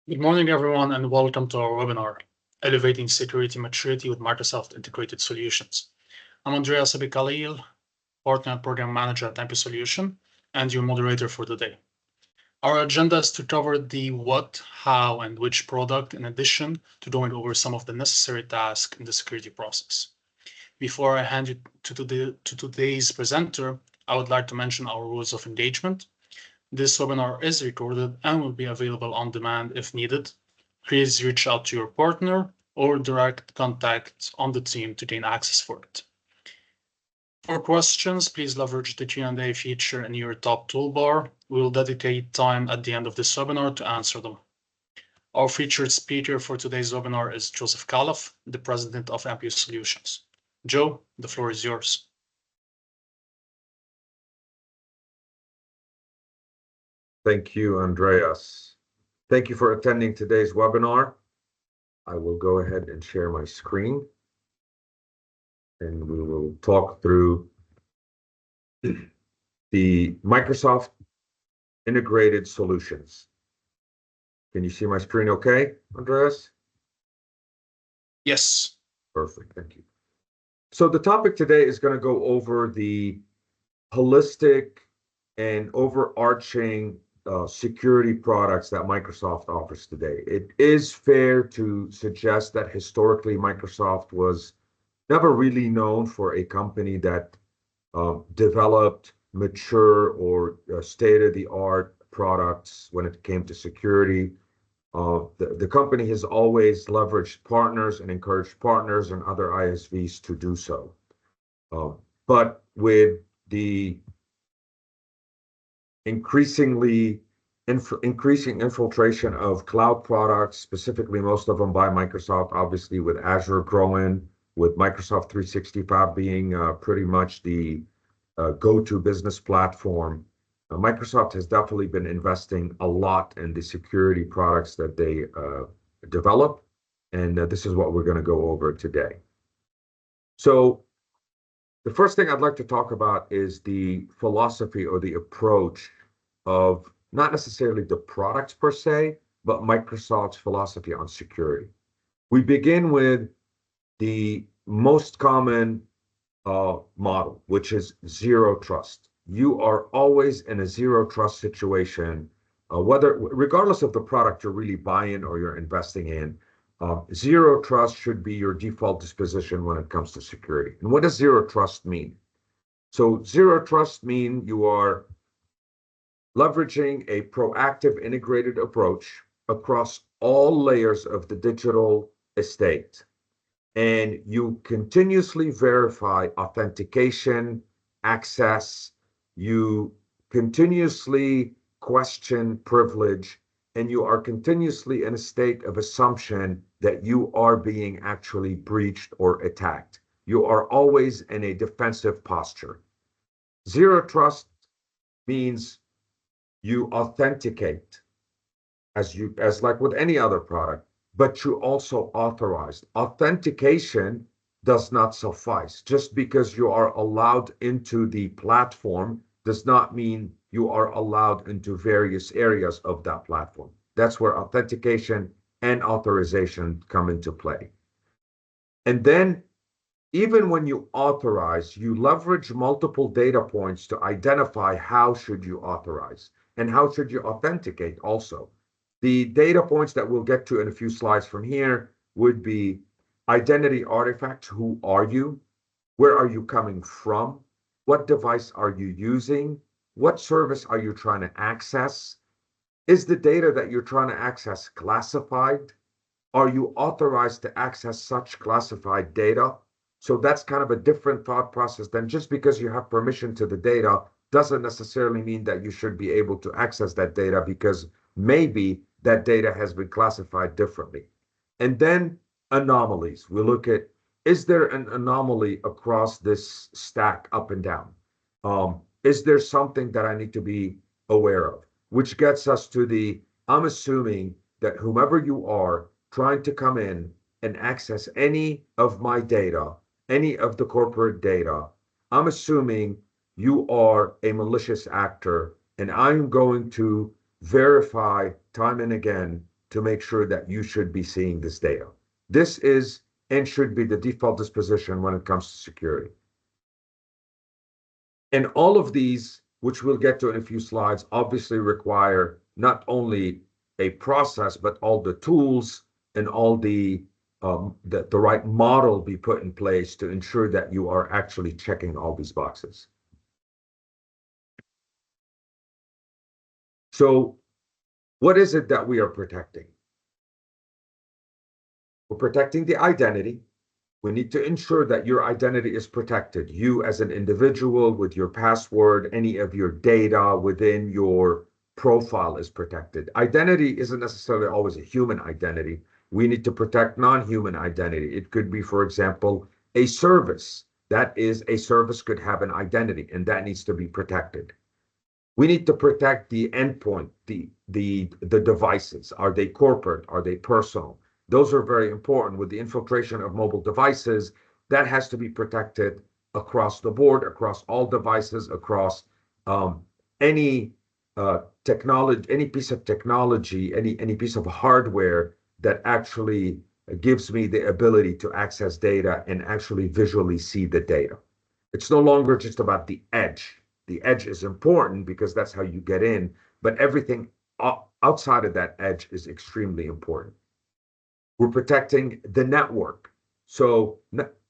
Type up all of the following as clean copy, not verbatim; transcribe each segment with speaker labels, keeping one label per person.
Speaker 1: Good morning, everyone, and welcome to our webinar, Elevating Security Maturity with Microsoft Integrated Solutions. I'm Andreas Abikhalil, Partner and Program Manager at MP Solution, and your moderator for today. Our agenda is to cover the what, how, and which product, in addition to going over some of the necessary tasks in the security process. Before I hand you to today's presenter, I would like to mention our rules of engagement. This webinar is recorded and will be available on demand if needed. Please reach out to your partner or direct contact on the team to gain access for it. For questions, please leverage the Q&A feature in your top toolbar. We will dedicate time at the end of this webinar to answer them. Our featured speaker for today's webinar is Joseph Khalaf, the president of MP Solutions. Joe, the floor is yours.
Speaker 2: Thank you, Andreas. Thank you for attending today's webinar. I will go ahead and share my screen, and we will talk through the Microsoft Integrated Solutions. Can you see my screen okay, Andreas?
Speaker 1: Yes.
Speaker 2: Perfect, thank you. So the topic today is going to go over the holistic and overarching security products that Microsoft offers today. It is fair to suggest that historically Microsoft was never really known for a company that developed mature or state-of-the-art products when it came to security. The company has always leveraged partners and encouraged partners and other ISVs to do so. But with the increasing infiltration of cloud products, specifically most of them by Microsoft, obviously with Azure growing, with Microsoft 365 being pretty much the go-to business platform. Microsoft has definitely been investing a lot in the security products that they develop, and this is what we're going to go over today. So the first thing I'd like to talk about is the philosophy or the approach of not necessarily the products per se, but Microsoft's philosophy on security. We begin with the most common model, which is zero trust. You are always in a zero trust situation, regardless of the product you're really buying or you're investing in. Zero trust should be your default disposition when it comes to security. And what does zero trust mean? So zero trust means you are leveraging a proactive integrated approach across all layers of the digital estate. And you continuously verify authentication, access, you continuously question privilege, and you are continuously in a state of assumption that you are being actually breached or attacked. You are always in a defensive posture. Zero trust means you authenticate as like with any other product, but you also authorize. Authentication does not suffice. Just because you are allowed into the platform does not mean you are allowed into various areas of that platform. That's where authentication and authorization come into play. And then even when you authorize, you leverage multiple data points to identify how should you authorize and how should you authenticate also. The data points that we'll get to in a few slides from here would be identity artifacts. Who are you? Where are you coming from? What device are you using? What service are you trying to access? Is the data that you're trying to access classified? Are you authorized to access such classified data? So that's kind of a different thought process than just because you have permission to the data doesn't necessarily mean that you should be able to access that data, because maybe that data has been classified differently. And then anomalies. We look at, is there an anomaly across this stack up and down? Is there something that I need to be aware of? Which gets us to I'm assuming that whomever you are trying to come in and access any of my data, any of the corporate data, I'm assuming you are a malicious actor, and I'm going to verify time and again to make sure that you should be seeing this data. This is and should be the default disposition when it comes to security. And all of these, which we'll get to in a few slides, obviously require not only a process, but all the tools and all the right model be put in place to ensure that you are actually checking all these boxes. So what is it that we are protecting? We're protecting the identity. We need to ensure that your identity is protected. You as an individual with your password, any of your data within your profile is protected. Identity isn't necessarily always a human identity. We need to protect non-human identity. It could be, for example, a service. That is, a service could have an identity, and that needs to be protected. We need to protect the endpoint, the devices. Are they corporate? Are they personal? Those are very important. With the infiltration of mobile devices, that has to be protected across the board, across all devices, across any technology, any piece of technology, any piece of hardware that actually gives me the ability to access data and actually visually see the data. It's no longer just about the edge. The edge is important because that's how you get in, but everything outside of that edge is extremely important. We're protecting the network. So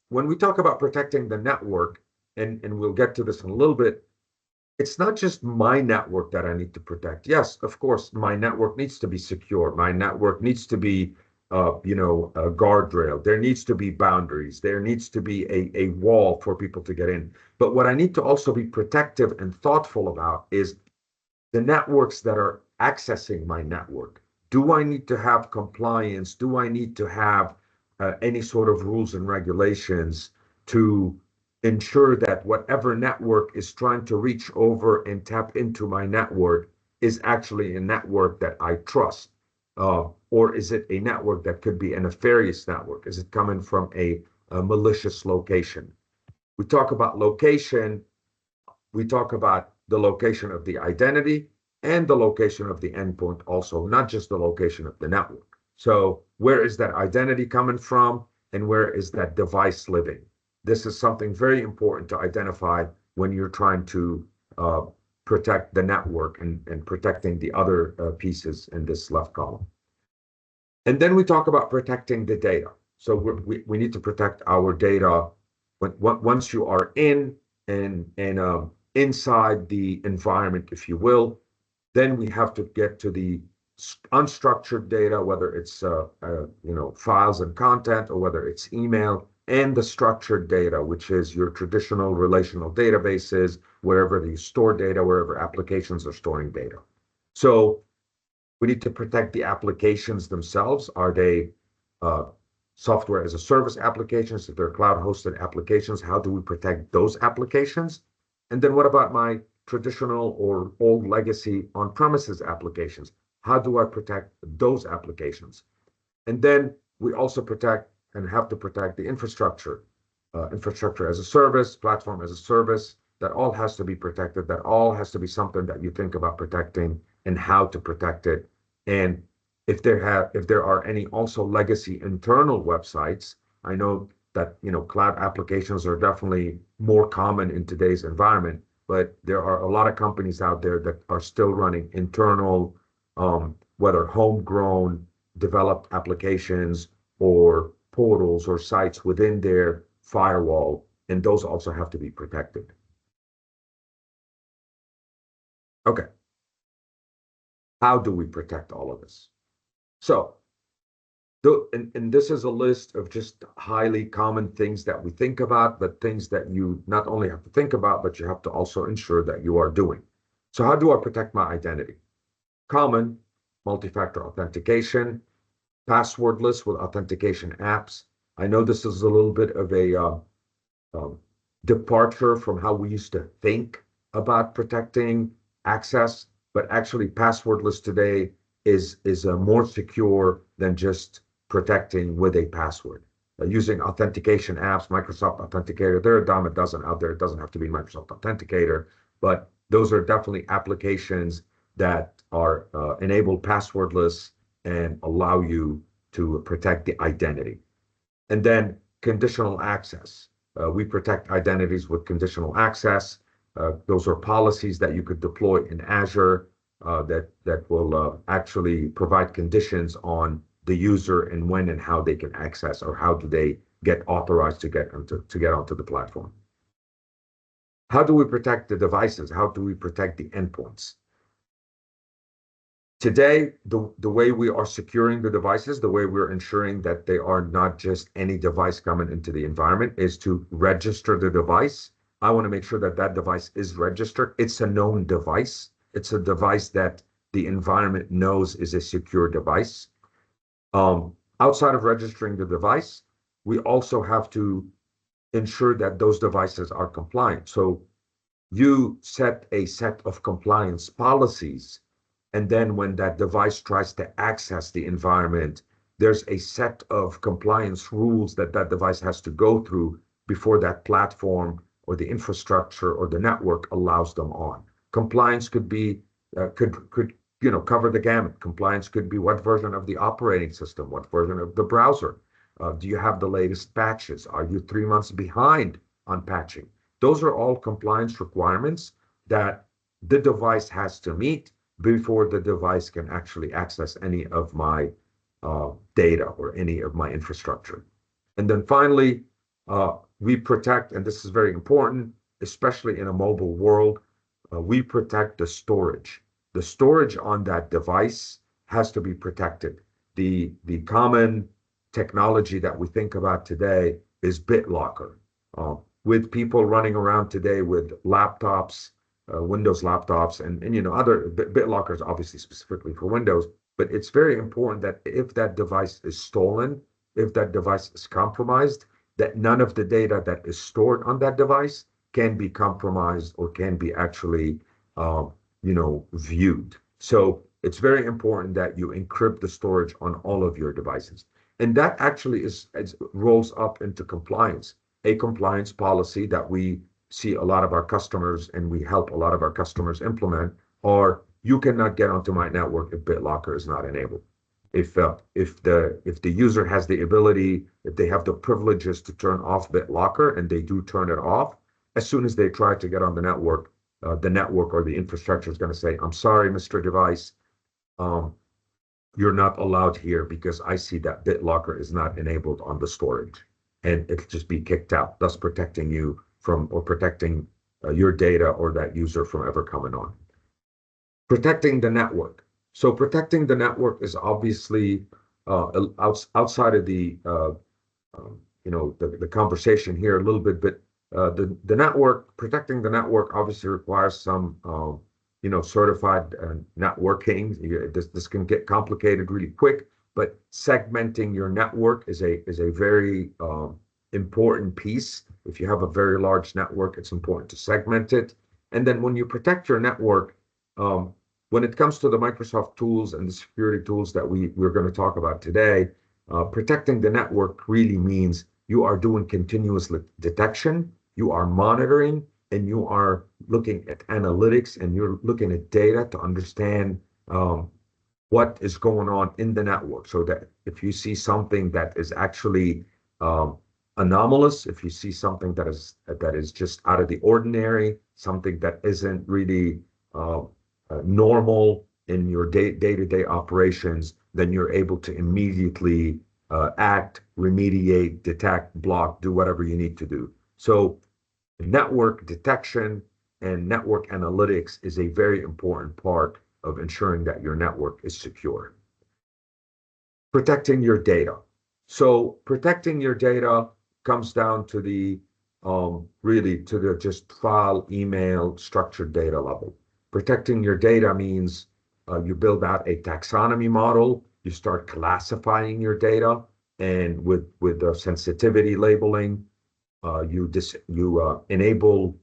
Speaker 2: when we talk about protecting the network, and we'll get to this in a little bit, it's not just my network that I need to protect. Yes, of course, my network needs to be secure. My network needs to be, a guardrail. There needs to be boundaries. There needs to be a wall for people to get in. But what I need to also be protective and thoughtful about is the networks that are accessing my network. Do I need to have compliance? Do I need to have any sort of rules and regulations to ensure that whatever network is trying to reach over and tap into my network is actually a network that I trust? Or is it a network that could be a nefarious network? Is it coming from a malicious location? We talk about location. We talk about the location of the identity and the location of the endpoint also, not just the location of the network. So where is that identity coming from and where is that device living? This is something very important to identify when you're trying to protect the network and protecting the other pieces in this left column. And then we talk about protecting the data. So we need to protect our data once you are in and inside the environment, if you will. Then we have to get to the unstructured data, whether it's files and content or whether it's email, and the structured data, which is your traditional relational databases, wherever you store data, wherever applications are storing data. So we need to protect the applications themselves. Are they software as a service applications? If they're cloud-hosted applications, how do we protect those applications? And then what about my traditional or old legacy on-premises applications? How do I protect those applications? And then we also protect and have to protect the infrastructure, infrastructure as a service, platform as a service. That all has to be protected. That all has to be something that you think about protecting and how to protect it. And if there are any also legacy internal websites, I know that cloud applications are definitely more common in today's environment, but there are a lot of companies out there that are still running internal, whether homegrown, developed applications or portals or sites within their firewall, and those also have to be protected. Okay. How do we protect all of this? So, and this is a list of just highly common things that we think about, but things that you not only have to think about, but you have to also ensure that you are doing. So how do I protect my identity? Common, multi-factor authentication, passwordless with authentication apps. I know this is a little bit of a departure from how we used to think about protecting access, but actually passwordless today is more secure than just protecting with a password. Using authentication apps, Microsoft Authenticator, there are a dime a dozen out there. It doesn't have to be Microsoft Authenticator, but those are definitely applications that are enabled passwordless and allow you to protect the identity. And then conditional access. We protect identities with conditional access. Those are policies that you could deploy in Azure that will actually provide conditions on the user and when and how they can access, or how do they get authorized to get onto the platform. How do we protect the devices? How do we protect the endpoints? Today, the way we are securing the devices, the way we're ensuring that they are not just any device coming into the environment, is to register the device. I want to make sure that that device is registered. It's a known device. It's a device that the environment knows is a secure device. Outside of registering the device, we also have to ensure that those devices are compliant. So you set a set of compliance policies, and then when that device tries to access the environment, there's a set of compliance rules that that device has to go through before that platform or the infrastructure or the network allows them on. Compliance could be could cover the gamut. Compliance could be what version of the operating system, what version of the browser. Do you have the latest patches? Are you 3 months behind on patching? Those are all compliance requirements that the device has to meet before the device can actually access any of my data or any of my infrastructure. And then finally, we protect, and this is very important, especially in a mobile world, we protect the storage. The storage on that device has to be protected. The common technology that we think about today is BitLocker. With people running around today with laptops, Windows laptops, and other BitLockers, obviously specifically for Windows. But it's very important that if that device is stolen, if that device is compromised, that none of the data that is stored on that device can be compromised or can be actually, viewed. So it's very important that you encrypt the storage on all of your devices. And that actually rolls up into compliance, a compliance policy that we see a lot of our customers and we help a lot of our customers implement, or you cannot get onto my network if BitLocker is not enabled. If the user has the ability, if they have the privileges to turn off BitLocker and they do turn it off, as soon as they try to get on the network or the infrastructure is going to say, "I'm sorry, Mr. Device, you're not allowed here because I see that BitLocker is not enabled on the storage," and it'll just be kicked out, thus protecting you from, or protecting your data or that user from ever coming on. Protecting the network. So protecting the network is obviously outside of the conversation here a little bit, but the network, protecting the network obviously requires some certified networking. This can get complicated really quick, but segmenting your network is a very important piece. If you have a very large network, it's important to segment it. And then when you protect your network, when it comes to the Microsoft tools and the security tools that we're going to talk about today, protecting the network really means you are doing continuous detection, you are monitoring, and you are looking at analytics, and you're looking at data to understand what is going on in the network. So that if you see something that is actually anomalous, if you see something that is just out of the ordinary, something that isn't really normal in your day-to-day operations, then you're able to immediately act, remediate, detect, block, do whatever you need to do. So network detection and network analytics is a very important part of ensuring that your network is secure. Protecting your data. So protecting your data comes down to the really to the just file, email, structured data level. Protecting your data means you build out a taxonomy model, you start classifying your data, and with sensitivity labeling, you enable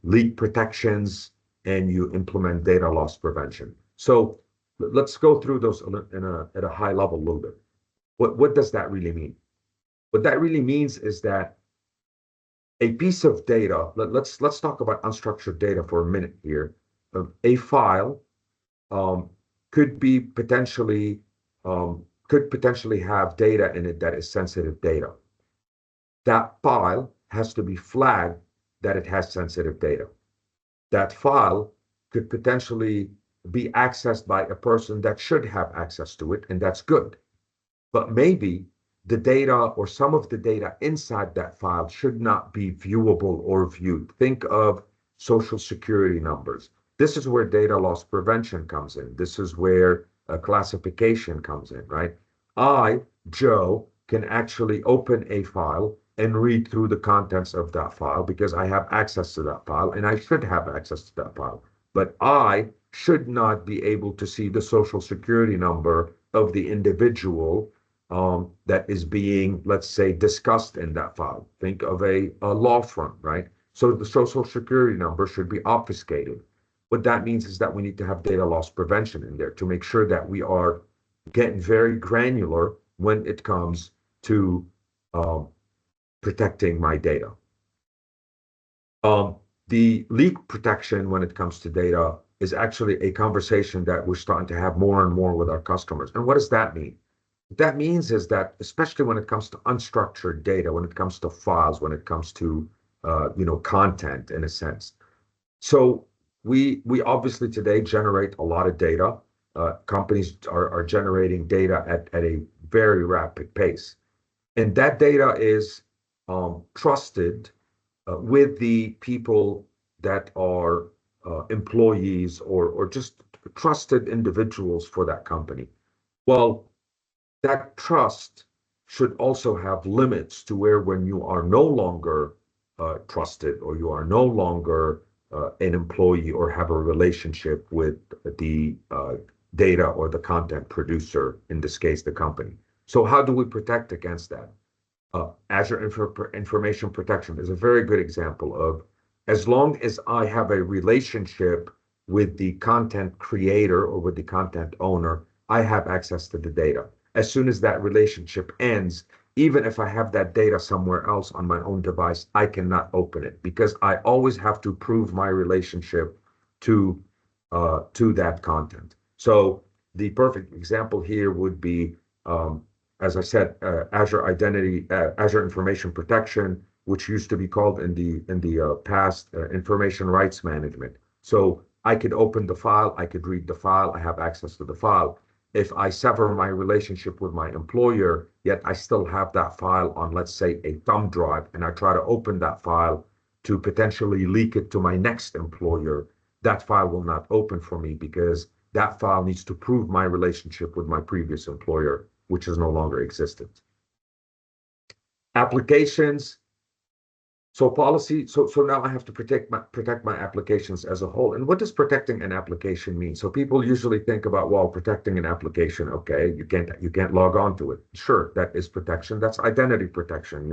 Speaker 2: leak protections, and you implement data loss prevention. So let's go through those at a high level a little bit. What does that really mean? What that really means is that a piece of data, let's talk about unstructured data for a minute here. A file could be potentially have data in it that is sensitive data. That file has to be flagged that it has sensitive data. That file could potentially be accessed by a person that should have access to it, and that's good. But maybe the data or some of the data inside that file should not be viewable or viewed. Think of social security numbers. This is where data loss prevention comes in. This is where classification comes in, right? I, Joe, can actually open a file and read through the contents of that file because I have access to that file and I should have access to that file. But I should not be able to see the social security number of the individual that is being, let's say, discussed in that file. Think of a law firm, right? So the social security number should be obfuscated. What that means is that we need to have data loss prevention in there to make sure that we are getting very granular when it comes to protecting my data. The leak protection when it comes to data is actually a conversation that we're starting to have more and more with our customers. And what does that mean? What that means is that, especially when it comes to unstructured data, when it comes to files, when it comes to content in a sense. So we obviously today generate a lot of data. Companies are generating data at a very rapid pace. And that data is trusted with the people that are employees or just trusted individuals for that company. Well, that trust should also have limits to where when you are no longer trusted or you are no longer an employee or have a relationship with the data or the content producer, in this case, the company. So how do we protect against that? Azure Information Protection is a very good example of, as long as I have a relationship with the content creator or with the content owner, I have access to the data. As soon as that relationship ends, even if I have that data somewhere else on my own device, I cannot open it because I always have to prove my relationship to that content. So the perfect example here would be, as I said, Azure Information Protection, which used to be called in the past Information Rights Management. So I could open the file, I could read the file, I have access to the file. If I sever my relationship with my employer, yet I still have that file on, let's say, a thumb drive, and I try to open that file to potentially leak it to my next employer, that file will not open for me because that file needs to prove my relationship with my previous employer, which is no longer existent. Applications. So policy, so now I have to protect my applications as a whole. And what does protecting an application mean? So people usually think about, well, protecting an application, okay, you can't log on to it. Sure, that is protection. That's identity protection.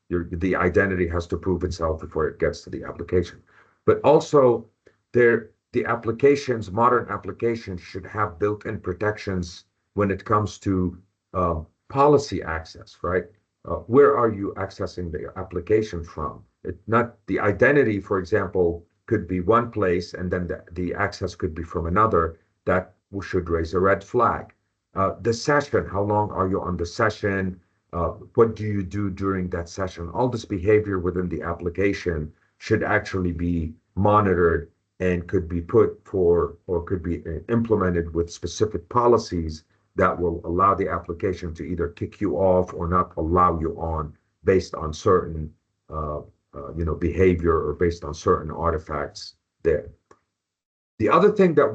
Speaker 2: The identity has to prove itself before it gets to the application. But also the applications, modern applications should have built-in protections when it comes to policy access, right? Where are you accessing the application from? Not the identity, for example, could be one place and then the access could be from another. That should raise a red flag. The session, how long are you on the session? What do you do during that session? All this behavior within the application should actually be monitored and could be could be implemented with specific policies that will allow the application to either kick you off or not allow you on based on certain behavior or based on certain artifacts there. The other thing that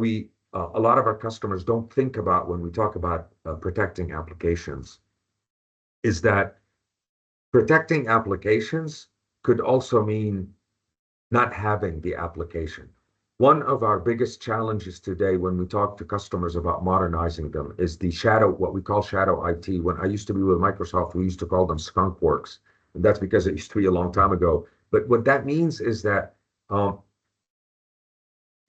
Speaker 2: a lot of our customers don't think about when we talk about protecting applications is that protecting applications could also mean not having the application. One of our biggest challenges today when we talk to customers about modernizing them is what we call shadow IT. When I used to be with Microsoft, we used to call them skunk works. And that's because it used to be a long time ago. But what that means is that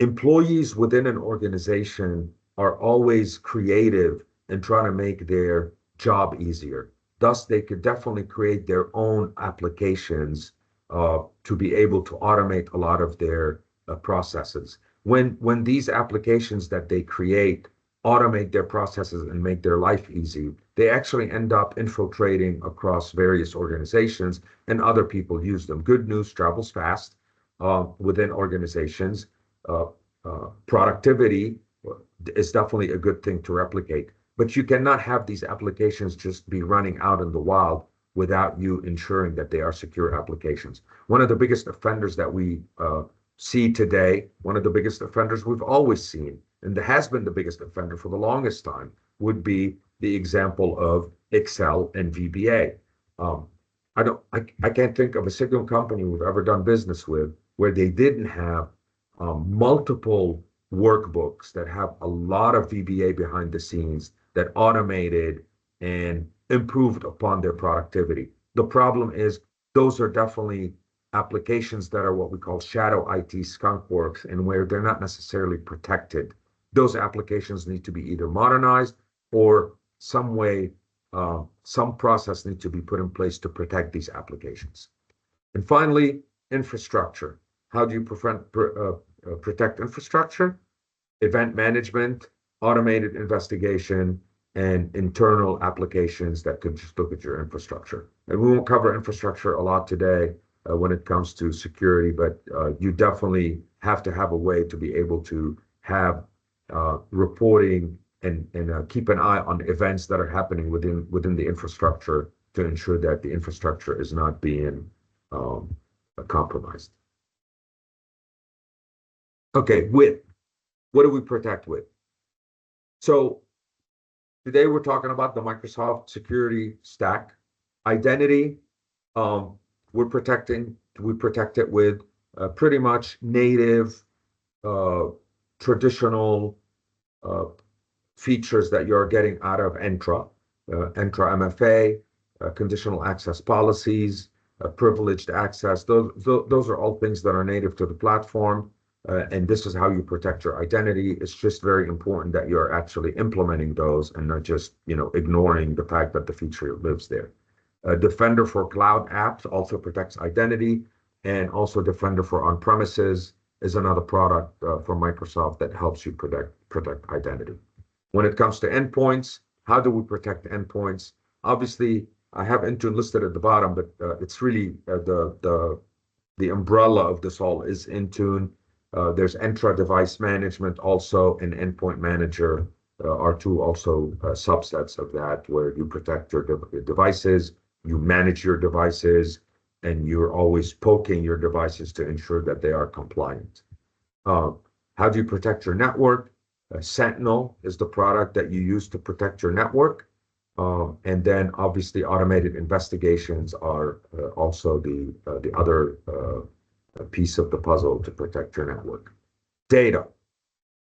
Speaker 2: employees within an organization are always creative and trying to make their job easier. Thus, they could definitely create their own applications to be able to automate a lot of their processes. When these applications that they create automate their processes and make their life easy, they actually end up infiltrating across various organizations, and other people use them. Good news travels fast within organizations. Productivity is definitely a good thing to replicate, but you cannot have these applications just be running out in the wild without you ensuring that they are secure applications. One of the biggest offenders that we see today, one of the biggest offenders we've always seen, and that has been the biggest offender for the longest time, would be the example of Excel and VBA. I can't think of a single company we've ever done business with where they didn't have multiple workbooks that have a lot of VBA behind the scenes that automated and improved upon their productivity. The problem is those are definitely applications that are what we call shadow IT skunk works, and where they're not necessarily protected. Those applications need to be either modernized or some way, some process needs to be put in place to protect these applications. And finally, infrastructure. How do you protect infrastructure? Event management, automated investigation, and internal applications that could just look at your infrastructure. And we won't cover infrastructure a lot today when it comes to security, but you definitely have to have a way to be able to have reporting and keep an eye on events that are happening within the infrastructure to ensure that the infrastructure is not being compromised. Okay, with what do we protect with? So today we're talking about the Microsoft security stack. Identity, we protect it with pretty much native, traditional features that you're getting out of Entra, Entra MFA, conditional access policies, privileged access. Those are all things that are native to the platform. And this is how you protect your identity. It's just very important that you're actually implementing those and not just, ignoring the fact that the feature lives there. Defender for cloud apps also protects identity, and also Defender for on-premises is another product from Microsoft that helps you protect identity. When it comes to endpoints, how do we protect endpoints? Obviously, I have Intune listed at the bottom, but it's really the umbrella of this all is Intune. There's Entra Device Management also, and Endpoint Manager are two also subsets of that, where you protect your devices, you manage your devices, and you're always poking your devices to ensure that they are compliant. How do you protect your network? Sentinel is the product that you use to protect your network. And then obviously automated investigations are also the other piece of the puzzle to protect your network. Data.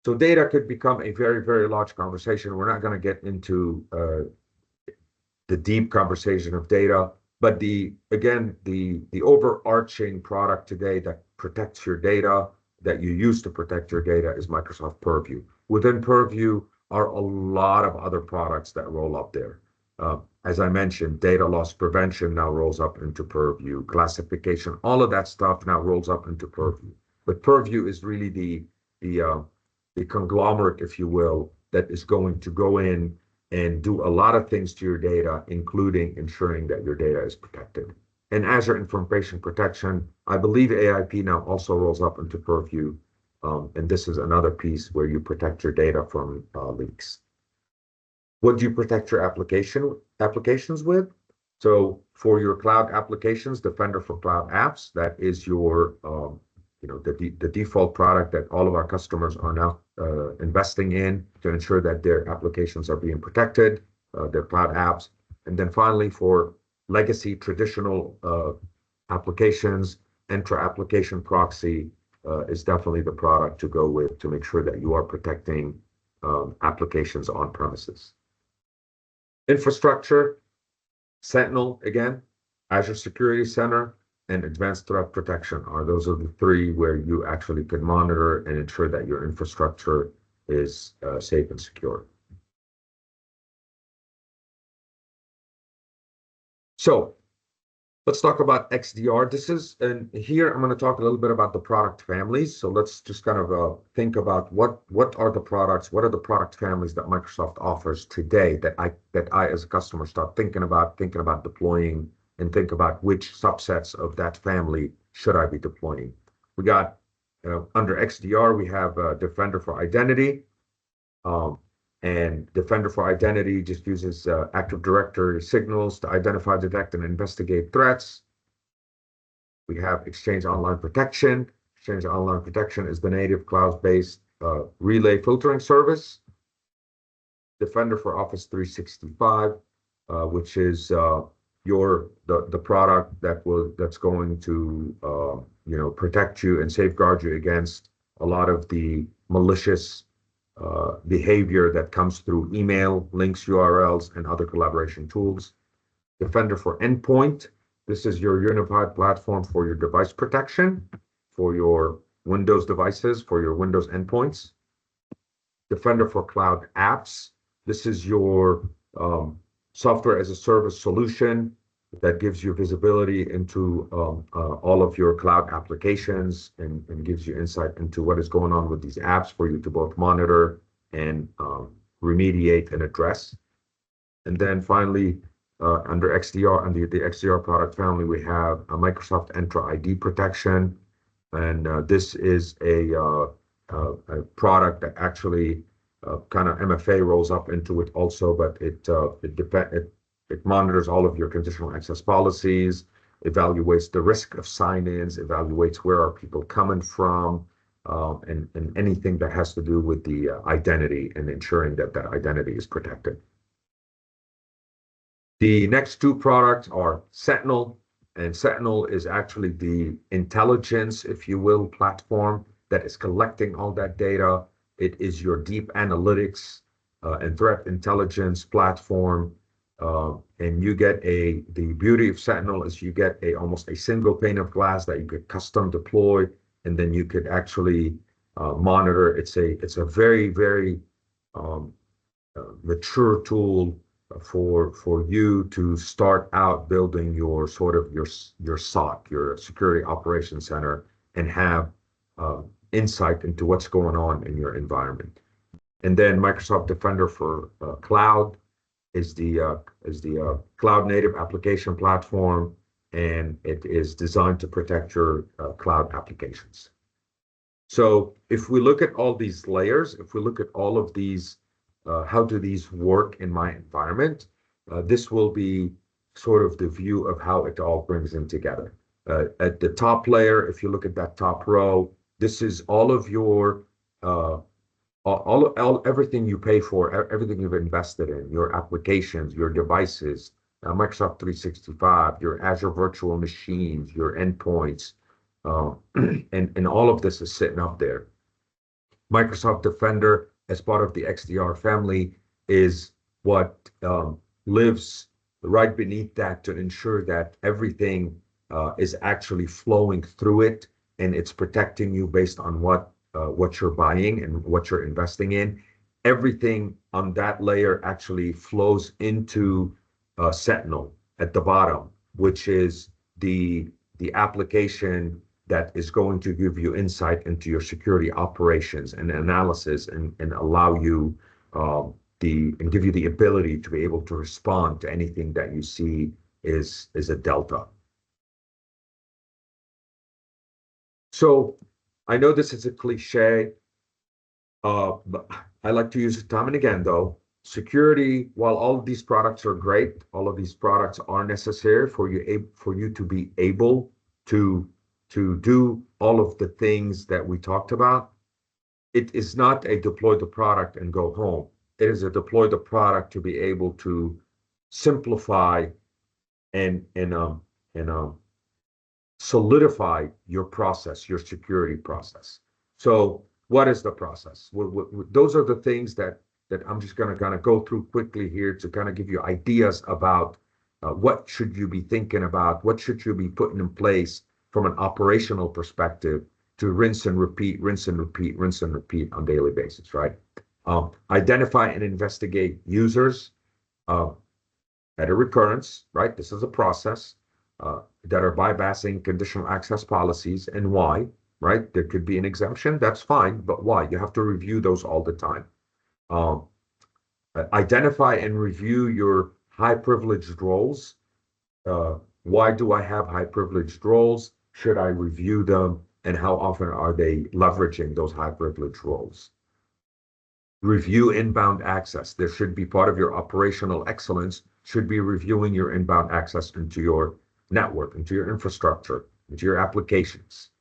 Speaker 2: So data could become a very, very large conversation. We're not going to get into the deep conversation of data, but the overarching product today that protects your data, that you use to protect your data, is Microsoft Purview. Within Purview are a lot of other products that roll up there. As I mentioned, data loss prevention now rolls up into Purview. Classification, all of that stuff now rolls up into Purview. But Purview is really the conglomerate, if you will, that is going to go in and do a lot of things to your data, including ensuring that your data is protected. And Azure Information Protection, I believe AIP now also rolls up into Purview. And this is another piece where you protect your data from leaks. What do you protect your applications with? So for your cloud applications, Defender for Cloud Apps, that is your the default product that all of our customers are now investing in to ensure that their applications are being protected, their cloud apps. And then finally, for legacy traditional applications, Entra Application Proxy is definitely the product to go with to make sure that you are protecting applications on premises. Infrastructure, Sentinel again, Azure Security Center, and Advanced Threat Protection those are the three where you actually can monitor and ensure that your infrastructure is safe and secure. So Let's talk about XDR. And here I'm going to talk a little bit about the product families. So let's just kind of think about what are the products, what are the product families that Microsoft offers today that I as a customer start thinking about deploying, and think about which subsets of that family should I be deploying. We got under XDR, we have Defender for Identity. And Defender for Identity just uses Active Directory signals to identify, detect, and investigate threats. We have Exchange Online Protection. Exchange Online Protection is the native cloud-based relay filtering service. Defender for Office 365, which is the product that's going to protect you and safeguard you against a lot of the malicious behavior that comes through email, links, URLs, and other collaboration tools. Defender for Endpoint. This is your unified platform for your device protection, for your Windows devices, for your Windows endpoints. Defender for Cloud Apps. This is your software as a service solution that gives you visibility into all of your cloud applications and gives you insight into what is going on with these apps for you to both monitor and remediate and address. And then finally, under the XDR product family, we have a Microsoft Entra ID protection. And this is a product that actually kind of MFA rolls up into it also, but it monitors all of your conditional access policies, evaluates the risk of sign-ins, evaluates where are people coming from, and anything that has to do with the identity and ensuring that that identity is protected. The next two products are Sentinel, and Sentinel is actually the intelligence, if you will, platform that is collecting all that data. It is your deep analytics and threat intelligence platform. And you get the beauty of Sentinel is you get almost a single pane of glass that you could custom deploy, and then you could actually monitor. It's a very, very mature tool for you to start out building your SOC, your Security Operations Center, and have insight into what's going on in your environment. And then Microsoft Defender for Cloud is the cloud native application platform, and it is designed to protect your cloud applications. So if we look at all these layers, if we look at all of these, how do these work in my environment? This will be sort of the view of how it all brings in together. At the top layer, if you look at that top row, this is all of your everything you pay for, everything you've invested in, your applications, your devices, Microsoft 365, your Azure virtual machines, your endpoints, and all of this is sitting up there. Microsoft Defender, as part of the XDR family, is what lives right beneath that to ensure that everything is actually flowing through it, and it's protecting you based on what you're buying and what you're investing in. Everything on that layer actually flows into Sentinel at the bottom, which is the application that is going to give you insight into your security operations and analysis, and allow you and give you the ability to be able to respond to anything that you see is a delta. So I know this is a cliche, but I like to use it time and again, though. Security, while all of these products are great, all of these products are necessary for you to be able to do all of the things that we talked about. It is not a deploy the product and go home. It is a deploy the product to be able to simplify and solidify your process, your security process. So what is the process? Those are the things that I'm just going to kind of go through quickly here to kind of give you ideas about what should you be thinking about, what should you be putting in place from an operational perspective to rinse and repeat, rinse and repeat, rinse and repeat on a daily basis, right? Identify and investigate users at a recurrence, right? This is a process. that are bypassing conditional access policies and why, right? There could be an exemption, that's fine, but why? You have to review those all the time. Um, Identify and review your high privileged roles. Why do I have high privileged roles? Should I review them? And how often are they leveraging those high privileged roles? Review inbound access. There should be part of your operational excellence, should be reviewing your inbound access into your network, into your infrastructure, into your applications.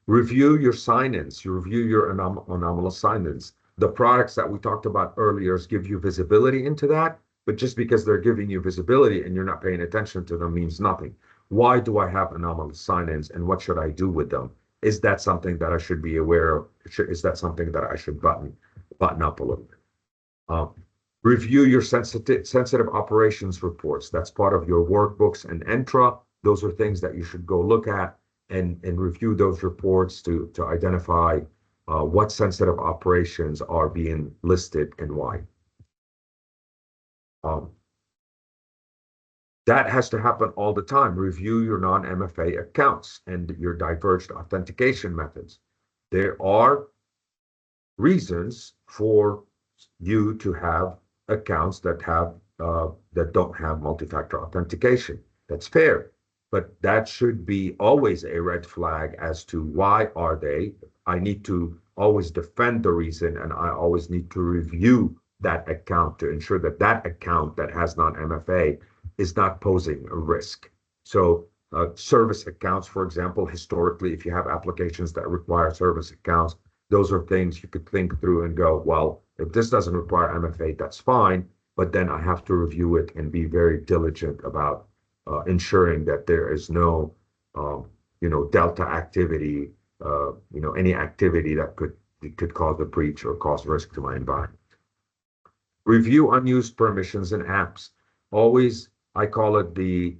Speaker 2: Review your sign-ins, you review your anomalous sign-ins. The products that we talked about earlier give you visibility into that, but just because they're giving you visibility and you're not paying attention to them means nothing. Why do I have anomalous sign-ins and what should I do with them? Is that something that I should be aware of? Is that something that I should button up a little bit? Review your sensitive operations reports. That's part of your workbooks and Entra. Those are things that you should go look at and review those reports to identify what sensitive operations are being listed and why. That has to happen all the time. Review your non-MFA accounts and your diverged authentication methods. There are reasons for you to have accounts that don't have multi-factor authentication. That's fair, but that should be always a red flag as to why are they. I need to always defend the reason, and I always need to review that account to ensure that that account that has non-MFA is not posing a risk. So service accounts, for example, historically, if you have applications that require service accounts, those are things you could think through and go, well, if this doesn't require MFA, that's fine, but then I have to review it and be very diligent about ensuring that there is no, delta activity, any activity that could cause a breach or cause risk to my environment. Review unused permissions in apps. Always, I call it the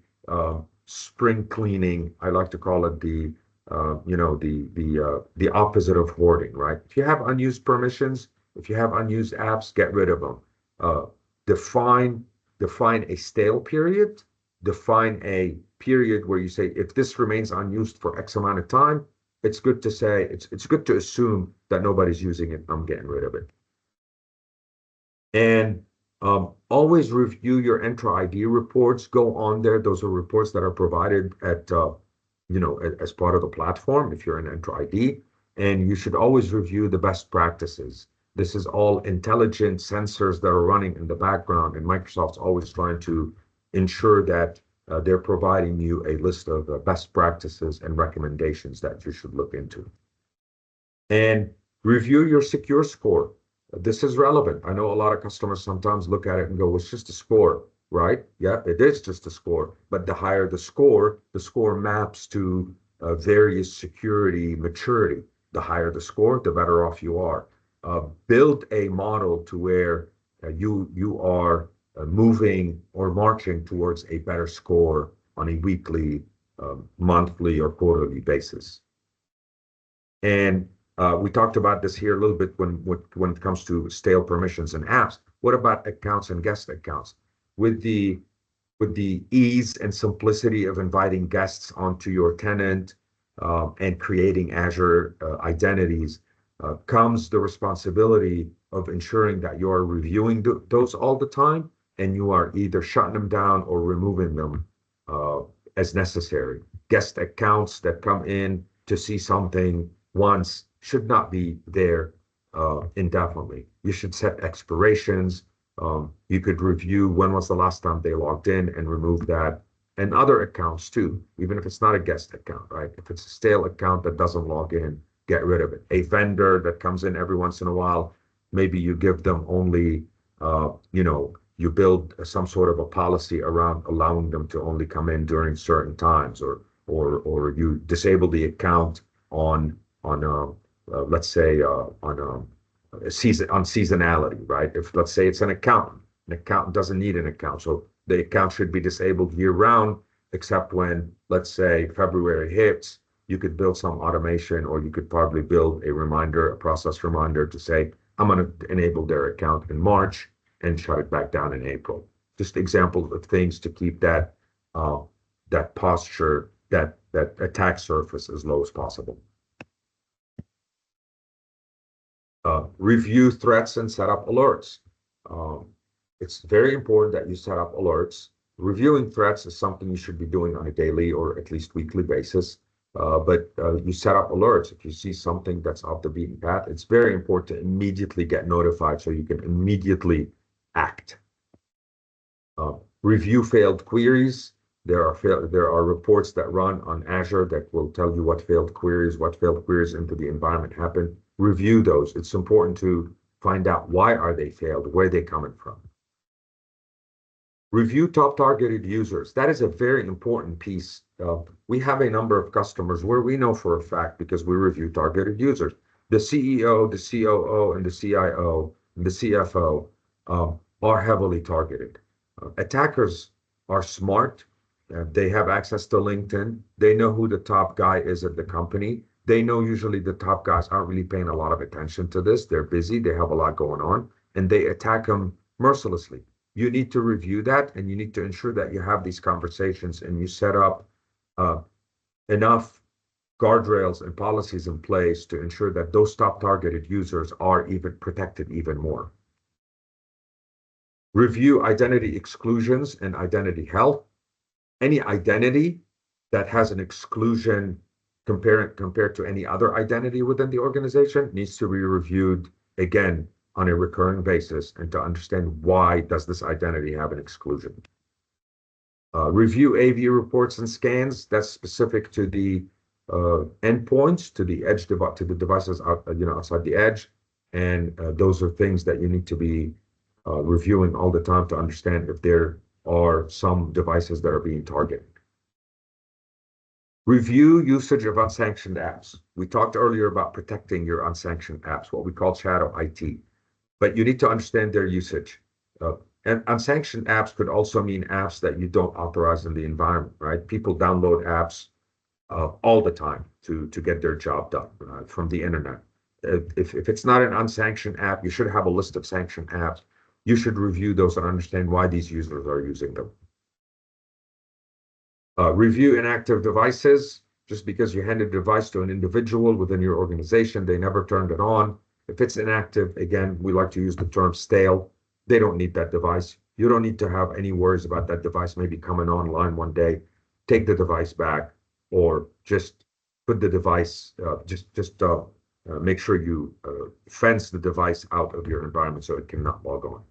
Speaker 2: spring cleaning. I like to call it the opposite of hoarding, right? If you have unused permissions, if you have unused apps, get rid of them. Define a stale period. Define a period where you say, if this remains unused for X amount of time, it's good to say, it's good to assume that nobody's using it. I'm getting rid of it. And always review your Entra ID reports. Go on there. Those are reports that are provided at as part of the platform if you're an Entra ID, and you should always review the best practices. This is all intelligent sensors that are running in the background, and Microsoft's always trying to ensure that they're providing you a list of best practices and recommendations that you should look into. And review your secure score. This is relevant. I know a lot of customers sometimes look at it and go, well, it's just a score, right? Yeah, it is just a score. But the higher the score maps to various security maturity. The higher the score, the better off you are. Build a model to where you are moving or marching towards a better score on a weekly, monthly, or quarterly basis. And we talked about this here a little bit when it comes to stale permissions and apps. What about accounts and guest accounts? With the ease and simplicity of inviting guests onto your tenant and creating Azure identities comes the responsibility of ensuring that you are reviewing those all the time, and you are either shutting them down or removing them as necessary. Guest accounts that come in to see something once should not be there indefinitely. You should set expirations. You could review when was the last time they logged in and remove that. And other accounts too, even if it's not a guest account, right? If it's a stale account that doesn't log in, get rid of it. A vendor that comes in every once in a while, maybe you give them only, you build some sort of a policy around allowing them to only come in during certain times, or you disable the account on let's say on seasonality, right? If let's say it's an accountant doesn't need an account, so the account should be disabled year round, except when, let's say, February hits, you could build some automation, or you could probably build a process reminder to say, I'm going to enable their account in March and shut it back down in April. Just examples of things to keep that that posture, that attack surface as low as possible. Review threats and set up alerts. It's very important that you set up alerts. Reviewing threats is something you should be doing on a daily or at least weekly basis. But you set up alerts. If you see something that's off the beaten path, it's very important to immediately get notified so you can immediately act. Review failed queries. There are reports that run on Azure that will tell you what failed queries into the environment happened. Review those. It's important to find out why are they failed, where they coming from. Review top targeted users. That is a very important piece. We have a number of customers where we know for a fact, because we review targeted users, the CEO, the COO, and the CIO, and the CFO are heavily targeted. Attackers are smart. They have access to LinkedIn. They know who the top guy is at the company. They know usually the top guys aren't really paying a lot of attention to this. They're busy. They have a lot going on, and they attack them mercilessly. You need to review that, and you need to ensure that you have these conversations and you set up enough guardrails and policies in place to ensure that those top targeted users are even protected even more. Review identity exclusions and identity health. Any identity that has an exclusion compared to any other identity within the organization needs to be reviewed again on a recurring basis and to understand why does this identity have an exclusion. Review AV reports and scans. That's specific to the endpoints, to the edge to the devices out, outside the edge, and those are things that you need to be reviewing all the time to understand if there are some devices that are being targeted. Review usage of unsanctioned apps. We talked earlier about protecting your unsanctioned apps, what we call shadow IT, but you need to understand their usage. And unsanctioned apps could also mean apps that you don't authorize in the environment, right? People download apps all the time to get their job done from the internet. If it's not an unsanctioned app, you should have a list of sanctioned apps. You should review those and understand why these users are using them. Review inactive devices. Just because you hand a device to an individual within your organization, they never turned it on. If it's inactive, again, we like to use the term stale. They don't need that device. You don't need to have any worries about that device maybe coming online one day. Take the device back, or just put the device, make sure you fence the device out of your environment so it cannot log on.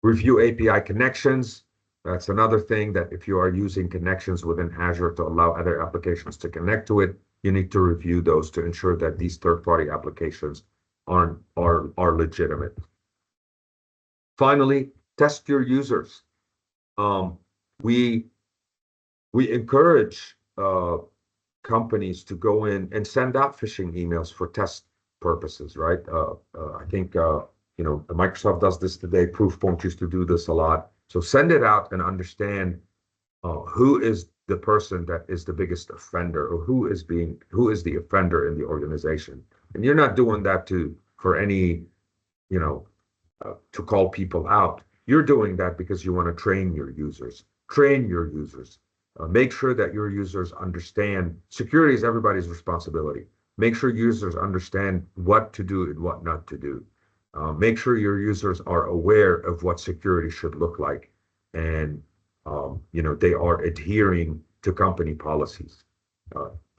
Speaker 2: Review API connections. That's another thing that if you are using connections within Azure to allow other applications to connect to it, you need to review those to ensure that these third-party applications are legitimate. Finally, test your users. We encourage companies to go in and send out phishing emails for test purposes, right? I think Microsoft does this today. Proofpoint used to do this a lot. So send it out and understand who is the person that is the biggest offender, or who is the offender in the organization. And you're not doing that for any, to call people out. You're doing that because you want to train your users. Train your users. Make sure that your users understand security is everybody's responsibility. Make sure users understand what to do and what not to do. Make sure your users are aware of what security should look like, and they are adhering to company policies.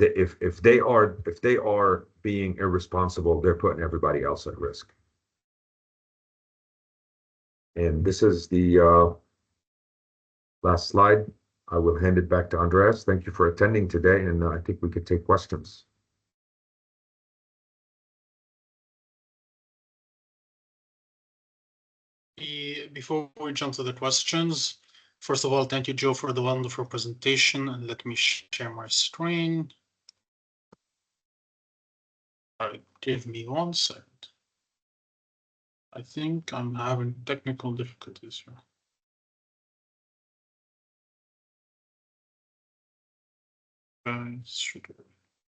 Speaker 2: If they are being irresponsible, they're putting everybody else at risk. And this is the last slide. I will hand it back to Andreas. Thank you for attending today, and I think we could take questions.
Speaker 1: Before we jump to the questions, first of all, thank you, Joe, for the wonderful presentation. And let me share my screen. Give me 1 second. I think I'm having technical difficulties here.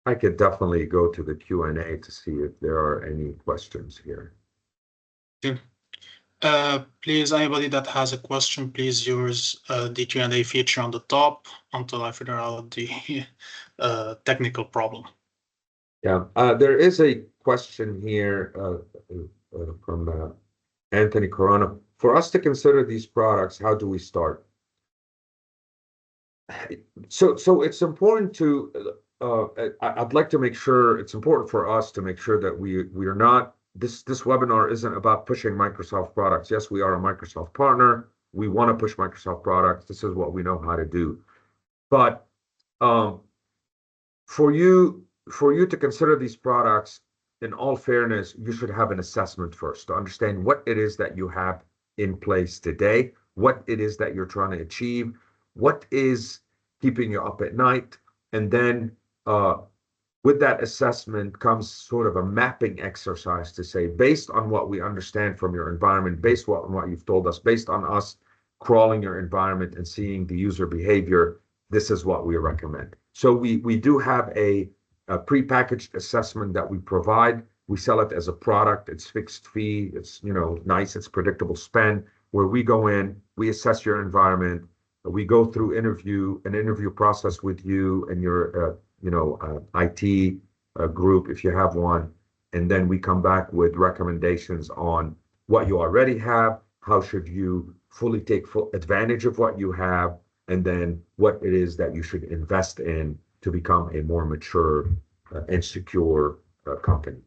Speaker 2: I could definitely go to the Q&A to see if there are any questions here.
Speaker 1: Yeah. Please, anybody that has a question, please use the Q&A feature on the top until I figure out the technical problem.
Speaker 2: Yeah, there is a question here from Anthony Corona. For us to consider these products, how do we start? So it's important to, I'd like to make sure, it's important for us to make sure that we are not, this webinar isn't about pushing Microsoft products. Yes, we are a Microsoft partner. We want to push Microsoft products. This is what we know how to do. But for you to consider these products, in all fairness, you should have an assessment first to understand what it is that you have in place today, what it is that you're trying to achieve, what is keeping you up at night, and then with that assessment comes sort of a mapping exercise to say, based on what we understand from your environment, based on what you've told us, based on us crawling your environment and seeing the user behavior, this is what we recommend. So we do have a prepackaged assessment that we provide. We sell it as a product. It's fixed fee. It's nice. It's predictable spend. Where we go in, we assess your environment. We go through an interview process with you and your IT group if you have one, and then we come back with recommendations on what you already have, how should you fully take full advantage of what you have, and then what it is that you should invest in to become a more mature and secure company.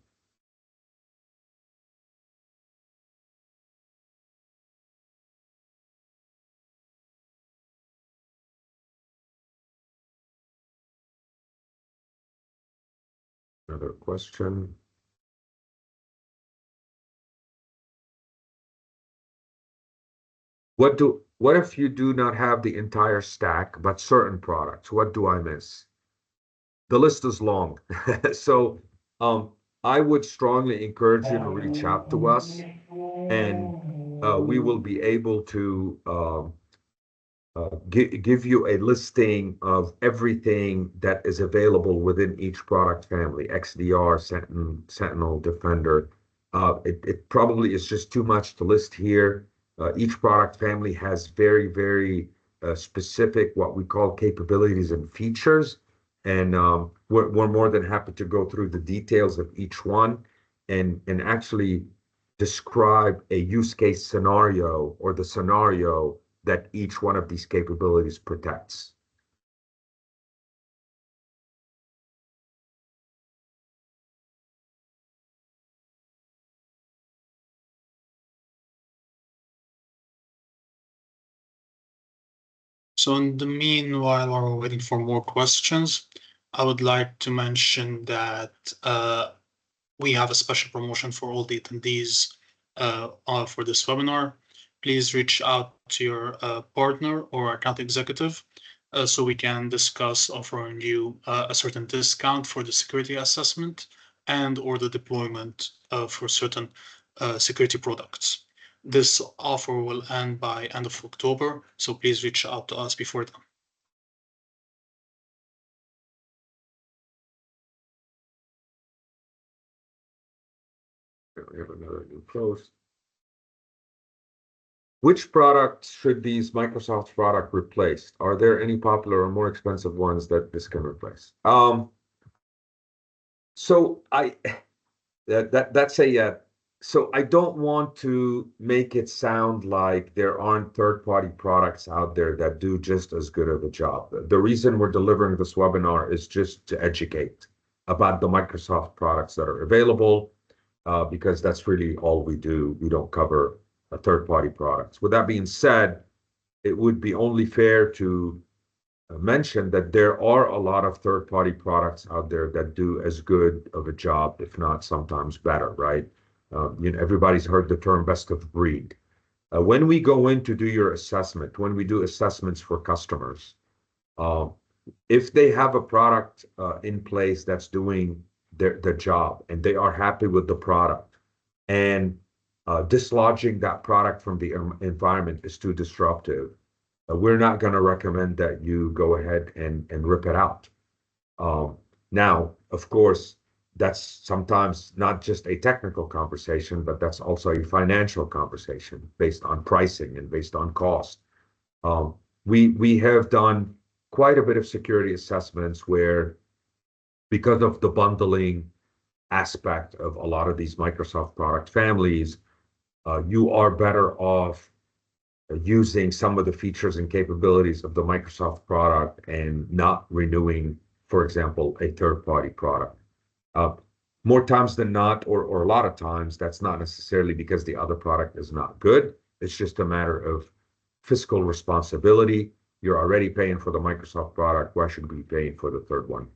Speaker 2: Another question. What if you do not have the entire stack, but certain products? What do I miss? The list is long. So I would strongly encourage you to reach out to us, and we will be able to give you a listing of everything that is available within each product family, XDR, Sentinel, Defender. It probably is just too much to list here. Each product family has very, very specific, what we call capabilities and features. And we're more than happy to go through the details of each one and actually describe a use case scenario or the scenario that each one of these capabilities protects.
Speaker 1: So in the meanwhile, while we're waiting for more questions, I would like to mention that we have a special promotion for all the attendees for this webinar. Please reach out to your partner or account executive so we can discuss offering you a certain discount for the security assessment and or the deployment for certain security products. This offer will end by end of October, so please reach out to us before then.
Speaker 2: We have another new post. Which products should these Microsoft products replace? Are there any popular or more expensive ones that this can replace? So I don't want to make it sound like there aren't third-party products out there that do just as good of a job. The reason we're delivering this webinar is just to educate about the Microsoft products that are available, because that's really all we do. We don't cover third-party products. With that being said, it would be only fair to mention that there are a lot of third-party products out there that do as good of a job, if not sometimes better, right? Everybody's heard the term best of breed. When we go in to do your assessment, when we do assessments for customers, if they have a product in place that's doing their job and they are happy with the product, and dislodging that product from the environment is too disruptive, we're not going to recommend that you go ahead and rip it out. Now, of course, that's sometimes not just a technical conversation, but that's also a financial conversation based on pricing and based on cost. We have done quite a bit of security assessments where, because of the bundling aspect of a lot of these Microsoft product families, you are better off using some of the features and capabilities of the Microsoft product and not renewing, for example, a third-party product. More times than not, or a lot of times, that's not necessarily because the other product is not good. It's just a matter of fiscal responsibility. You're already paying for the Microsoft product. Why should we be paying for the third one?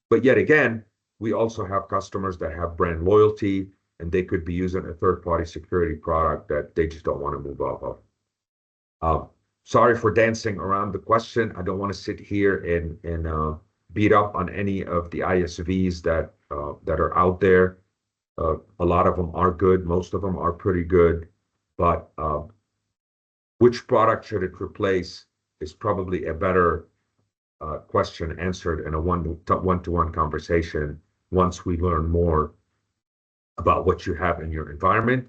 Speaker 2: But yet again, we also have customers that have brand loyalty, and they could be using a third-party security product that they just don't want to move off of. Sorry for dancing around the question. I don't want to sit here and beat up on any of the ISVs that are out there. A lot of them are good. Most of them are pretty good. But which product should it replace is probably a better question answered in a one-to-one conversation once we learn more about what you have in your environment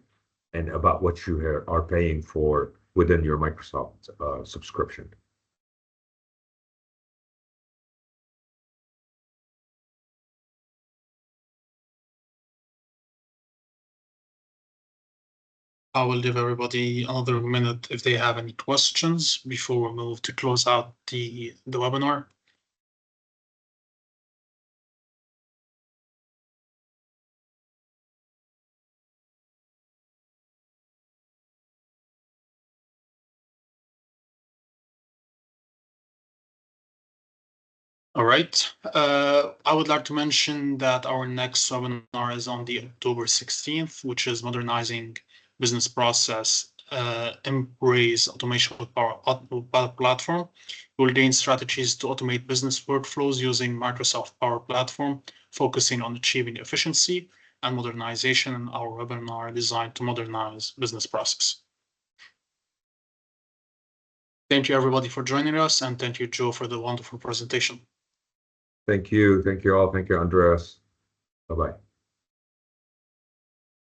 Speaker 2: and about what you are paying for within your Microsoft subscription.
Speaker 1: I will give everybody another minute if they have any questions before we move to close out the webinar. All right. I would like to mention that our next webinar is on the October 16th, which is Modernizing Business Process, Embrace Automation with Power Platform. We'll gain strategies to automate business workflows using Microsoft Power Platform, focusing on achieving efficiency and modernization in our webinar designed to modernize business process. Thank you, everybody, for joining us, and thank you, Joe, for the wonderful presentation.
Speaker 2: Thank you. Thank you all. Thank you, Andreas. Bye-bye.